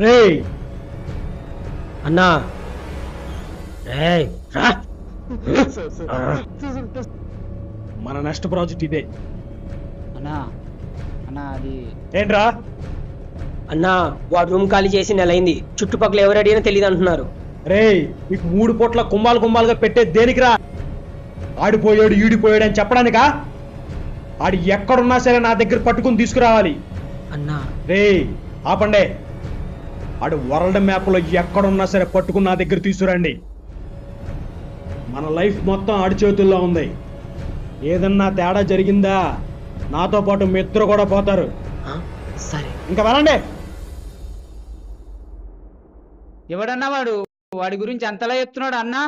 రేయ్ అన్నా రేయ్ రా. మన నెక్స్ట్ ప్రాజెక్ట్ ఇదే. అన్నా అన్నా అది ఏంట్రా? అన్నా వాడు రూమ్ ఖాళీ చేసి నెలైంది, చుట్టుపక్కల ఎవరు అడిగినా తెలియదు అంటున్నారు. రేయ్ మీకు 3 పూట్ల కుంభాలుగా పెట్టేది దేనికిరా? ఆడిపోయాడు ఈడిపోయాడు అని చెప్పడానికా? ఆడి ఎక్కడున్నా సరే నా దగ్గర పట్టుకుని తీసుకురావాలి. అన్నా రేయ్ ఆపండే. ఆడు వరల్డ్ మ్యాప్లో ఎక్కడున్నా సరే పట్టుకుని నా దగ్గర తీసుకురండి. మన లైఫ్ మొత్తం ఆడి చేతుల్లో ఉంది. ఏదన్నా తేడా జరిగిందా నాతో పాటు మిత్రు కూడా పోతారు. సరే ఇంకా వెళ్ళండి. ఎవడన్నా వాడి గురించి అంతలా చెప్తున్నాడు అన్నా.